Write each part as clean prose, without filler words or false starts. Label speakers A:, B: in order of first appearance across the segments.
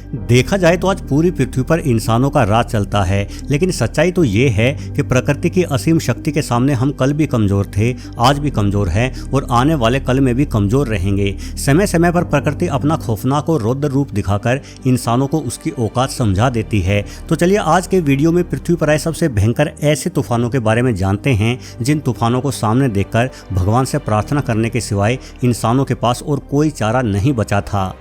A: देखा जाए तो आज पूरी पृथ्वी पर इंसानों का राज चलता है, लेकिन सच्चाई तो ये है कि प्रकृति की असीम शक्ति के सामने हम कल भी कमजोर थे, आज भी कमजोर हैं और आने वाले कल में भी कमजोर रहेंगे। समय समय पर प्रकृति अपना खौफनाक और रौद्र रूप दिखाकर इंसानों को उसकी औकात समझा देती है। तो चलिए आज के वीडियो में पृथ्वी पर आए सबसे भयंकर ऐसे तूफानों के बारे में जानते हैं जिन तूफानों को सामने देखकर भगवान से प्रार्थना करने के सिवाय इंसानों के पास और कोई चारा नहीं बचा था।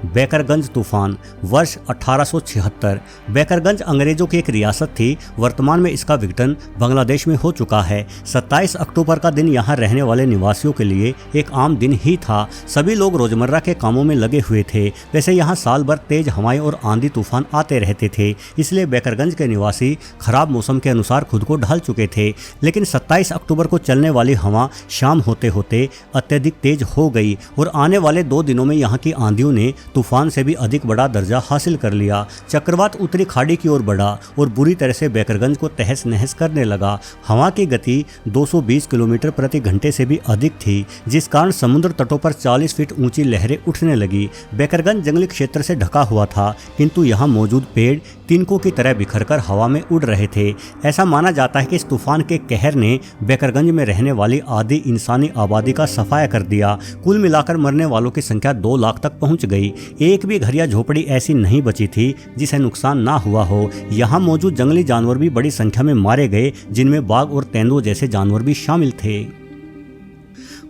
A: बैकरगंज तूफान, वर्ष 1876। बैकरगंज अंग्रेजों की एक रियासत थी। वर्तमान में इसका विघटन बांग्लादेश में हो चुका है। 27 अक्टूबर का दिन यहाँ रहने वाले निवासियों के लिए एक आम दिन ही था। सभी लोग रोजमर्रा के कामों में लगे हुए थे। वैसे यहाँ साल भर तेज हवाएं और आंधी तूफान आते रहते थे, इसलिए बैकरगंज के निवासी खराब मौसम के अनुसार खुद को ढाल चुके थे। लेकिन 27 अक्टूबर को चलने वाली हवा शाम होते होते अत्यधिक तेज हो गई और आने वाले 2 दिनों में यहाँ की आंधियों ने तूफान से भी अधिक बड़ा दर्जा हासिल कर लिया। चक्रवात उत्तरी खाड़ी की ओर बढ़ा और बुरी तरह से बैकरगंज को तहस नहस करने लगा। हवा की गति 220 किलोमीटर प्रति घंटे से भी अधिक थी, जिस कारण समुद्र तटों पर 40 फीट ऊंची लहरें उठने लगी। बैकरगंज जंगली क्षेत्र से ढका हुआ था, किंतु यहाँ मौजूद पेड़ तिनकों की तरह बिखरकर हवा में उड़ रहे थे। ऐसा माना जाता है कि इस तूफान के कहर ने बैकरगंज में रहने वाली आधी इंसानी आबादी का सफाया कर दिया। कुल मिलाकर मरने वालों की संख्या 2 लाख तक पहुंच गई। एक भी घर या झोपड़ी ऐसी नहीं बची थी जिसे नुकसान ना हुआ हो। यहाँ मौजूद जंगली जानवर भी बड़ी संख्या में मारे गए, जिनमें बाघ और तेंदुए जैसे जानवर भी शामिल थे।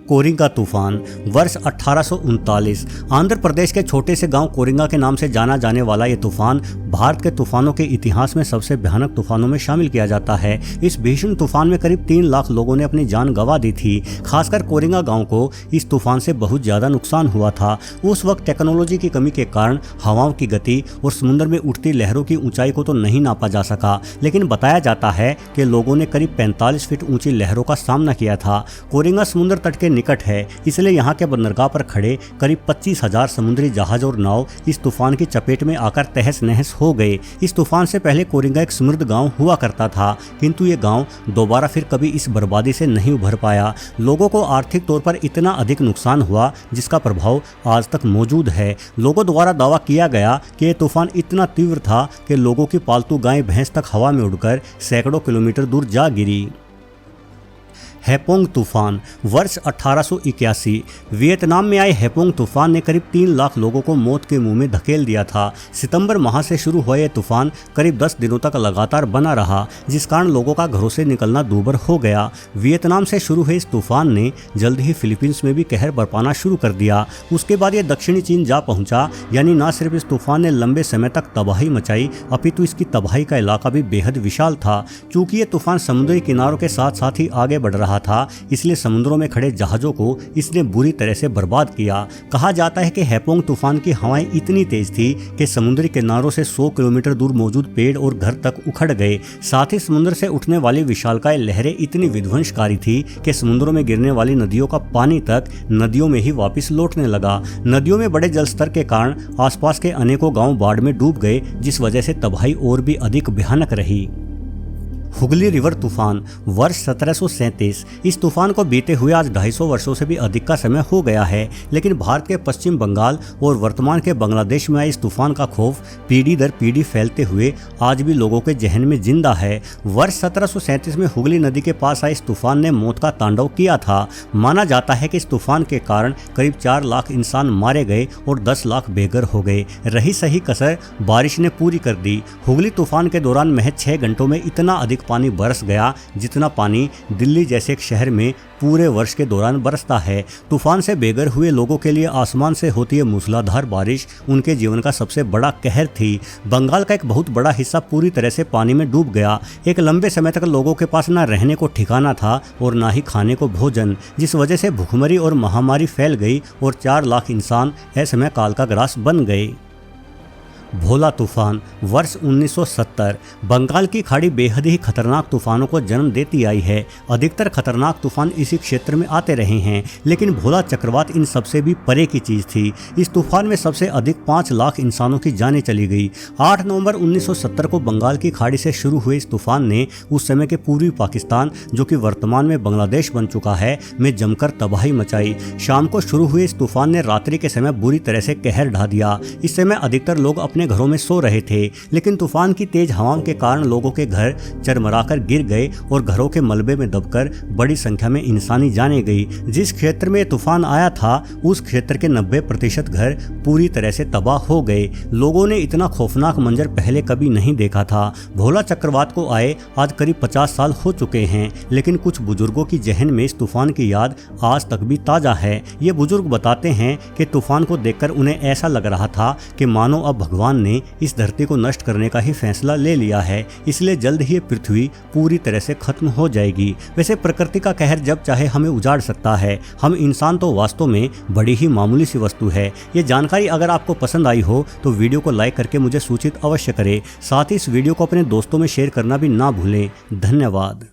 A: कोरिंगा तूफान, वर्ष 1839। आंध्र प्रदेश के छोटे से गांव कोरिंगा के नाम से जाना जाने वाला ये तूफान भारत के तूफानों के इतिहास में सबसे भयानक तूफानों में शामिल किया जाता है। इस भीषण तूफान में करीब 3 लाख लोगों ने अपनी जान गंवा दी थी। खासकर कोरिंगा गांव को इस तूफान से बहुत ज्यादा नुकसान हुआ था। उस वक्त टेक्नोलॉजी की कमी के कारण हवाओं की गति और समुद्र में उठती लहरों की ऊंचाई को तो नहीं नापा जा सका, लेकिन बताया जाता है कि लोगों ने करीब 45 फीट ऊंची लहरों का सामना किया था। कोरिंगा समुद्र तट के निकट है, इसलिए यहाँ के बंदरगाह पर खड़े करीब 25,000 समुद्री जहाज और नाव इस तूफान की चपेट में आकर तहस नहस हो गए। इस तूफान से पहले कोरिंगा एक समृद्ध गांव हुआ करता था, किंतु ये गांव दोबारा फिर कभी इस बर्बादी से नहीं उभर पाया। लोगों को आर्थिक तौर पर इतना अधिक नुकसान हुआ जिसका प्रभाव आज तक मौजूद है। लोगों द्वारा दावा किया गया कि यह तूफान इतना तीव्र था कि लोगों की पालतू गाय भैंस तक हवा में उड़कर सैकड़ों किलोमीटर दूर जा गिरी। हैपोंग तूफान, वर्ष 1881। वियतनाम में आए हैपोंग तूफान ने करीब 3 लाख लोगों को मौत के मुंह में धकेल दिया था। सितंबर माह से शुरू हुआ यह तूफान करीब 10 दिनों तक लगातार बना रहा, जिस कारण लोगों का घरों से निकलना दूभर हो गया। वियतनाम से शुरू हुए इस तूफान ने जल्द ही फिलीपींस में भी कहर बरपाना शुरू कर दिया। उसके बाद यह दक्षिणी चीन जा पहुंचा। यानी न सिर्फ इस तूफान ने लंबे समय तक तबाही मचाई, अपितु इसकी तबाही का इलाका भी बेहद विशाल था। चूंकि यह तूफान समुद्री किनारों के साथ साथ ही आगे बढ़ रहा था, इसलिए समुद्रों में खड़े जहाजों को इसने बुरी तरह से बर्बाद किया। कहा जाता है कि हैपोंग तूफान की हवाएं इतनी तेज थी कि समुद्री किनारों से 100 किलोमीटर दूर मौजूद पेड़ और घर तक उखड़ गए। साथ ही समुद्र से उठने वाली विशालकाय लहरें इतनी विध्वंसकारी थी कि समुद्रों में गिरने वाली नदियों का पानी तक नदियों में ही वापस लौटने लगा। नदियों में बड़े जलस्तर के कारण आसपास के अनेकों गांव बाढ़ में डूब गए, जिस वजह से तबाही और भी अधिक भयानक रही। हुगली रिवर तूफान, वर्ष 1737। इस तूफान को बीते हुए आज 250 वर्षों से भी अधिक का समय हो गया है, लेकिन भारत के पश्चिम बंगाल और वर्तमान के बांग्लादेश में आए इस तूफान का खौफ पीढ़ी दर पीढ़ी फैलते हुए आज भी लोगों के जहन में जिंदा है। वर्ष 1737 में हुगली नदी के पास आए इस तूफान ने मौत का तांडव किया था। माना जाता है कि इस तूफान के कारण करीब 4 लाख इंसान मारे गए और 10 लाख बेघर हो गए। रही सही कसर बारिश ने पूरी कर दी। हुगली तूफान के दौरान महज 6 घंटों में इतना अधिक पानी बरस गया जितना पानी दिल्ली जैसे एक शहर में पूरे वर्ष के दौरान बरसता है। तूफान से बेघर हुए लोगों के लिए आसमान से होती है मूसलाधार बारिश उनके जीवन का सबसे बड़ा कहर थी। बंगाल का एक बहुत बड़ा हिस्सा पूरी तरह से पानी में डूब गया। एक लंबे समय तक लोगों के पास न रहने को ठिकाना था और ना ही खाने को भोजन, जिस वजह से भूखमरी और महामारी फैल गई और 4 लाख इंसान ऐसे काल का ग्रास बन गए। भोला तूफान, वर्ष 1970। बंगाल की खाड़ी बेहद ही खतरनाक तूफानों को जन्म देती आई है। अधिकतर खतरनाक तूफान इसी क्षेत्र में आते रहे हैं, लेकिन भोला चक्रवात इन सबसे भी परे की चीज़ थी। इस तूफान में सबसे अधिक 5 लाख इंसानों की जानें चली गई। 8 नवंबर 1970 को बंगाल की खाड़ी से शुरू हुए इस तूफान ने उस समय के पूर्वी पाकिस्तान, जो कि वर्तमान में बांग्लादेश बन चुका है, में जमकर तबाही मचाई। शाम को शुरू हुए इस तूफान ने रात्रि के समय बुरी तरह से कहर ढा दिया। इस समय अधिकतर लोग अपने अपने घरों में सो रहे थे, लेकिन तूफान की तेज हवाओं के कारण लोगों के घर चरमराकर गिर गए और घरों के मलबे में दबकर बड़ी संख्या में इंसानी जानें गई। जिस क्षेत्र में तूफान आया था उस क्षेत्र के 90% घर पूरी तरह से तबाह हो गए। लोगों ने इतना खौफनाक मंजर पहले कभी नहीं देखा था। भोला चक्रवात को आए आज करीब 50 साल हो चुके हैं, लेकिन कुछ बुजुर्गों की जहन में इस तूफान की याद आज तक भी ताज़ा है। ये बुजुर्ग बताते हैं कि तूफान को देखकर उन्हें ऐसा लग रहा था कि मानो अब भगवान ने इस धरती को नष्ट करने का ही फैसला ले लिया है, इसलिए जल्द ही पृथ्वी पूरी तरह से खत्म हो जाएगी। वैसे प्रकृति का कहर जब चाहे हमें उजाड़ सकता है, हम इंसान तो वास्तव में बड़ी ही मामूली सी वस्तु है। ये जानकारी अगर आपको पसंद आई हो तो वीडियो को लाइक करके मुझे सूचित अवश्य करें। साथ ही इस वीडियो को अपने दोस्तों में शेयर करना भी ना भूलें। धन्यवाद।